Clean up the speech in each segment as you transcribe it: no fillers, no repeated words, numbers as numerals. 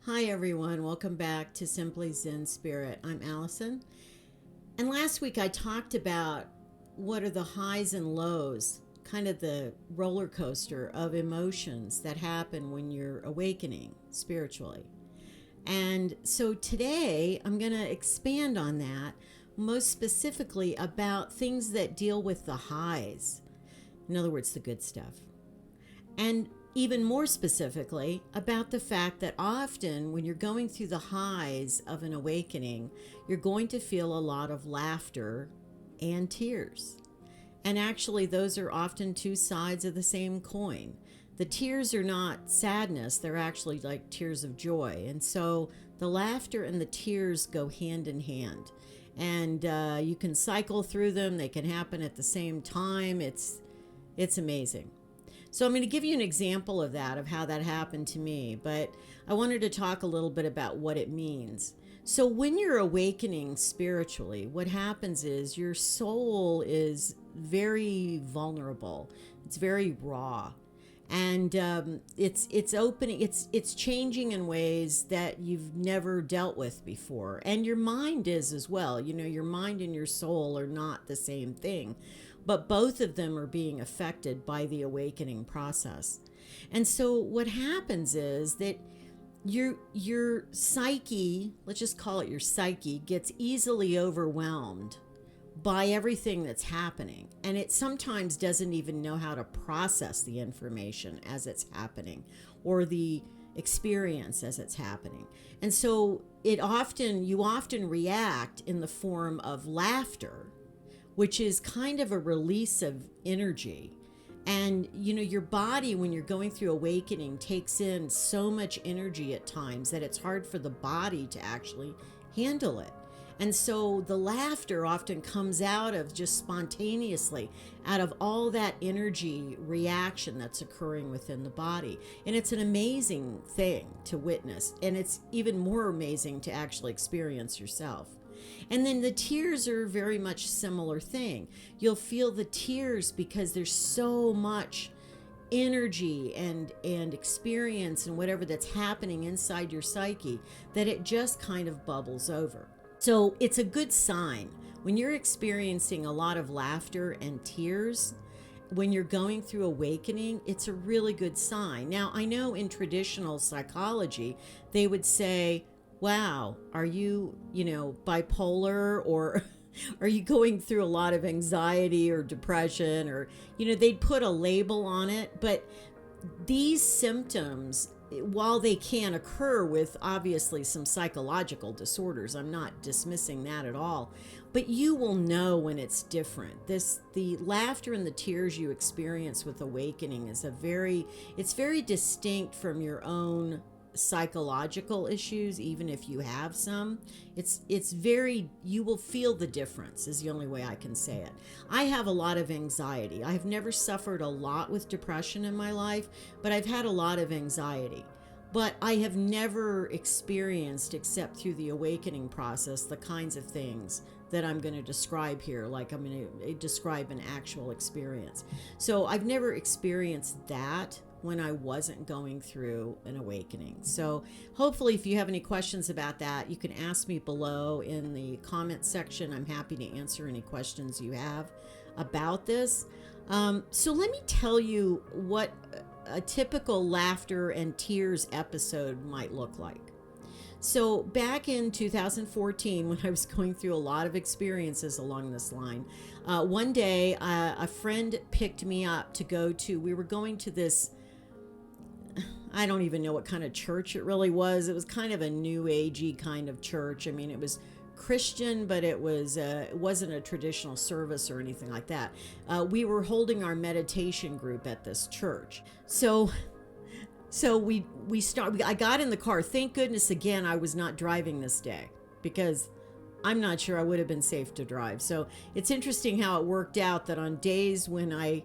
Hi, everyone. Welcome back to Simply Zen Spirit. I'm Allison. And last week I talked about what are the highs and lows, kind of the roller coaster of emotions that happen when you're awakening spiritually. And so today I'm going to expand on that, most specifically about things that deal with the highs. In other words, the good stuff. And even more specifically, about the fact that often when you're going through the highs of an awakening, you're going to feel a lot of laughter and tears. And actually, those are often two sides of the same coin. The tears are not sadness, they're actually like tears of joy. And so the laughter and the tears go hand in hand. And you can cycle through them, they can happen at the same time. It's amazing. So I'm going to give you an example of that, of how that happened to me, but I wanted to talk a little bit about what it means. So when you're awakening spiritually, what happens is your soul is very vulnerable. It's very raw. And it's opening, it's changing in ways that you've never dealt with before. And your mind is as well. You know, your mind and your soul are not the same thing, but both of them are being affected by the awakening process. And so what happens is that your psyche, let's just call it your psyche, gets easily overwhelmed by everything that's happening. And it sometimes doesn't even know how to process the information as it's happening or the experience as it's happening. And so you often react in the form of laughter, which is kind of a release of energy. And, you know, your body, when you're going through awakening, takes in so much energy at times that it's hard for the body to actually handle it. And so the laughter often comes out of just spontaneously, out of all that energy reaction that's occurring within the body. And it's an amazing thing to witness. And it's even more amazing to actually experience yourself. And then the tears are very much similar thing. You'll feel the tears because there's so much energy and experience and whatever that's happening inside your psyche that it just kind of bubbles over. So it's a good sign when you're experiencing a lot of laughter and tears. When you're going through awakening, it's a really good sign. Now, I know in traditional psychology, they would say, wow, are you, bipolar, or are you going through a lot of anxiety or depression, or, they'd put a label on it. But these symptoms, while they can occur with obviously some psychological disorders, I'm not dismissing that at all, but you will know when it's different. The laughter and the tears you experience with awakening is it's very distinct from your own psychological issues. Even if you have some, you will feel the difference, is the only way I can say it. I have a lot of anxiety. I have never suffered a lot with depression in my life, but I've had a lot of anxiety. But I have never experienced, except through the awakening process, the kinds of things that I'm going to describe here, like I'm going to describe an actual experience. So I've never experienced that when I wasn't going through an awakening. So hopefully, if you have any questions about that, you can ask me below in the comment section. I'm happy to answer any questions you have about this. So let me tell you what a typical laughter and tears episode might look like. So back in 2014, when I was going through a lot of experiences along this line, one day a friend picked me up we were going to this, I don't even know what kind of church it really was. It was kind of a new agey kind of church. I mean, it was Christian, but it wasn't a traditional service or anything like that. We were holding our meditation group at this church. So I got in the car. Thank goodness, again, I was not driving this day, because I'm not sure I would have been safe to drive. So it's interesting how it worked out that on days when I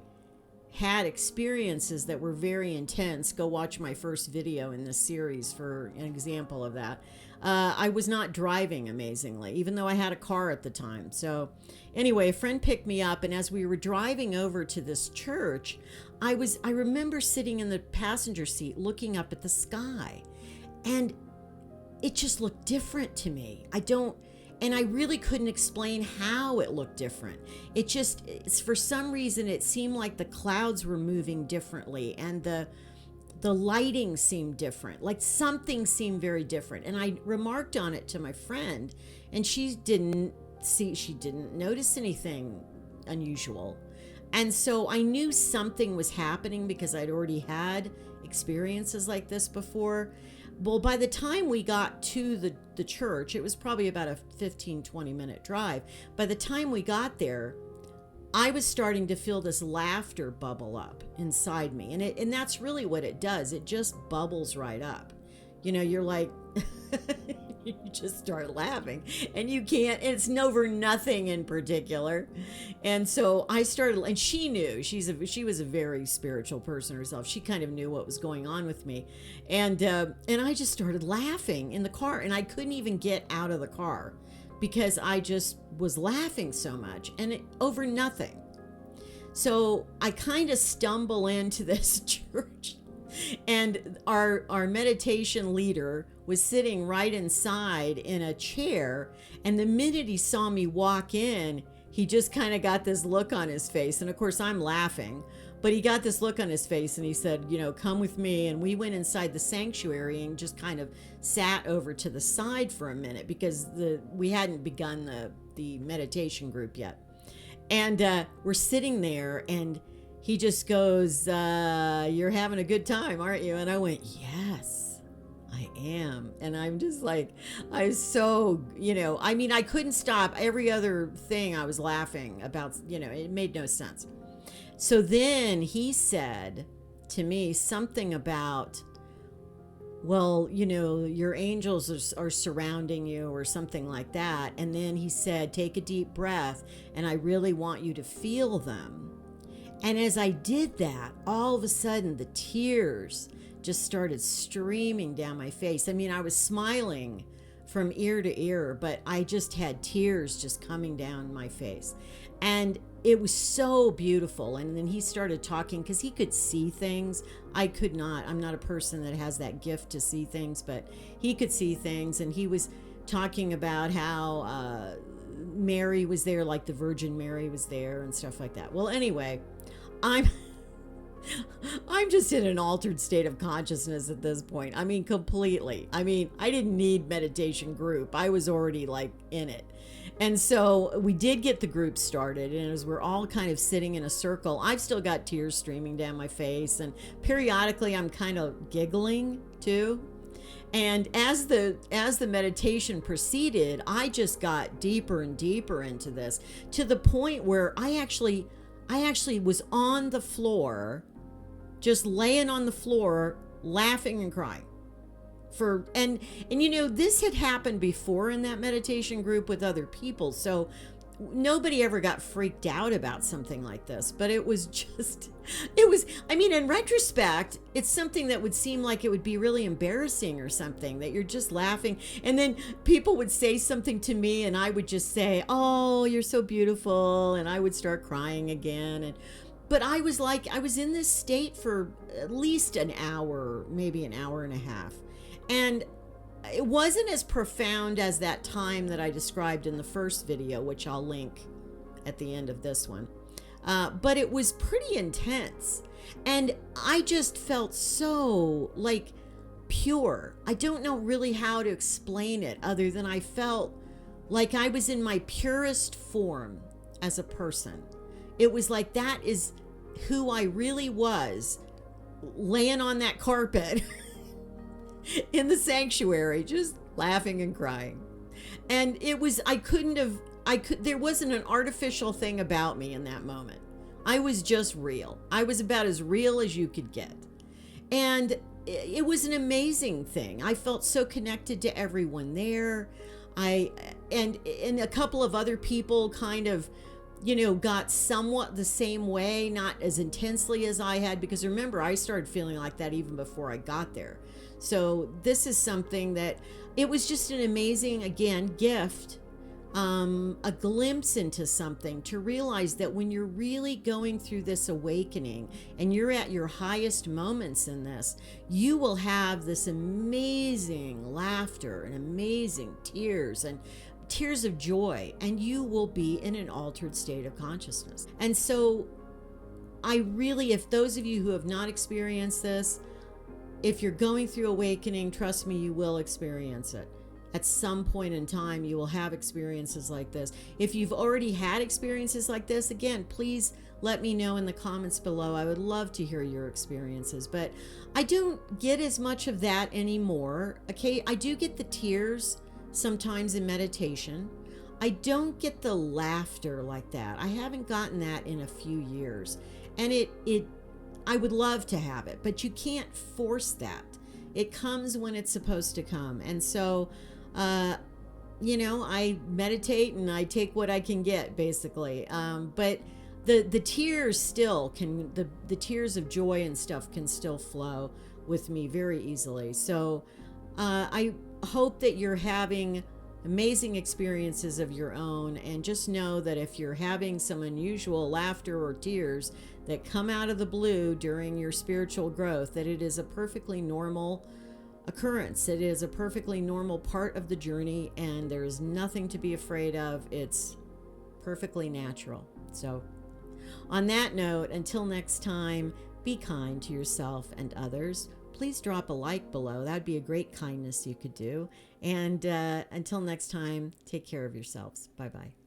had experiences that were very intense, go watch my first video in this series for an example of that. I was not driving, amazingly, even though I had a car at the time. So anyway, a friend picked me up, and as we were driving over to this church, I remember sitting in the passenger seat looking up at the sky, and it just looked different to me. And I really couldn't explain how it looked different. For some reason, it seemed like the clouds were moving differently, and the lighting seemed different. Like something seemed very different. And I remarked on it to my friend, and she didn't notice anything unusual. And so I knew something was happening because I'd already had experiences like this before. Well, by the time we got to the church, it was probably about a 15-20 minute drive. By the time we got there, I was starting to feel this laughter bubble up inside me. And that's really what it does. It just bubbles right up. You're like, you just start laughing, and you can't, it's over nothing in particular. And so I started, and she knew, she was a very spiritual person herself. She kind of knew what was going on with me. And I just started laughing in the car, and I couldn't even get out of the car because I just was laughing so much, and over nothing. So I kind of stumble into this church, and our meditation leader was sitting right inside in a chair. And the minute he saw me walk in, he just kind of got this look on his face. And of course, I'm laughing, but he got this look on his face, and he said, come with me. And we went inside the sanctuary and just kind of sat over to the side for a minute because we hadn't begun the meditation group yet. And we're sitting there, and he just goes, you're having a good time, aren't you? And I went, yes, I am. And I'm just like, I was so, I couldn't stop. Every other thing I was laughing about, it made no sense. So then he said to me something about, well, your angels are surrounding you, or something like that. And then he said, take a deep breath, and I really want you to feel them. And as I did that, all of a sudden the tears just started streaming down my face. I was smiling from ear to ear, but I just had tears just coming down my face. And it was so beautiful. And then he started talking because he could see things. I could not. I'm not a person that has that gift to see things, but he could see things. And he was talking about how Mary was there, like the Virgin Mary was there and stuff like that. Well, anyway, I'm just in an altered state of consciousness at this point. Completely. I didn't need meditation group. I was already like in it. And so we did get the group started, and as we're all kind of sitting in a circle, I've still got tears streaming down my face, and periodically I'm kind of giggling too. And as the meditation proceeded, I just got deeper and deeper into this, to the point where I actually was on the floor, just laying on the floor, laughing and crying. And this had happened before in that meditation group with other people, so nobody ever got freaked out about something like this. But in retrospect, it's something that would seem like it would be really embarrassing or something, that you're just laughing, and then people would say something to me, and I would just say, oh, you're so beautiful, and I would start crying again. But I was in this state for at least an hour, maybe an hour and a half. And it wasn't as profound as that time that I described in the first video, which I'll link at the end of this one. But it was pretty intense. And I just felt so pure. I don't know really how to explain it, other than I felt like I was in my purest form as a person. It was like that is who I really was, laying on that carpet in the sanctuary, just laughing and crying. And there wasn't an artificial thing about me in that moment. I was just real. I was about as real as you could get. And it was an amazing thing. I felt so connected to everyone there. And a couple of other people kind of, got somewhat the same way, not as intensely as I had, because remember, I started feeling like that even before I got there. So this is something that, it was just an amazing, again, gift a glimpse into something, to realize that when you're really going through this awakening and you're at your highest moments in this, you will have this amazing laughter and amazing tears and tears of joy, and you will be in an altered state of consciousness. And so, I really, if those of you who have not experienced this, if you're going through awakening, trust me, you will experience it. At some point in time, you will have experiences like this. If you've already had experiences like this, again, please let me know in the comments below. I would love to hear your experiences, but I don't get as much of that anymore. Okay, I do get the tears sometimes in meditation. I don't get the laughter like that. I haven't gotten that in a few years. And I would love to have it, but you can't force that. It comes when it's supposed to come. And so, I meditate and I take what I can get, basically. But the tears still can, the tears of joy and stuff can still flow with me very easily. So I hope that you're having amazing experiences of your own, and just know that if you're having some unusual laughter or tears that come out of the blue during your spiritual growth, that it is a perfectly normal occurrence. It is a perfectly normal part of the journey, and there is nothing to be afraid of. It's perfectly natural. So on that note, until next time, be kind to yourself and others. Please drop a like below. That'd be a great kindness you could do. And until next time, take care of yourselves. Bye-bye.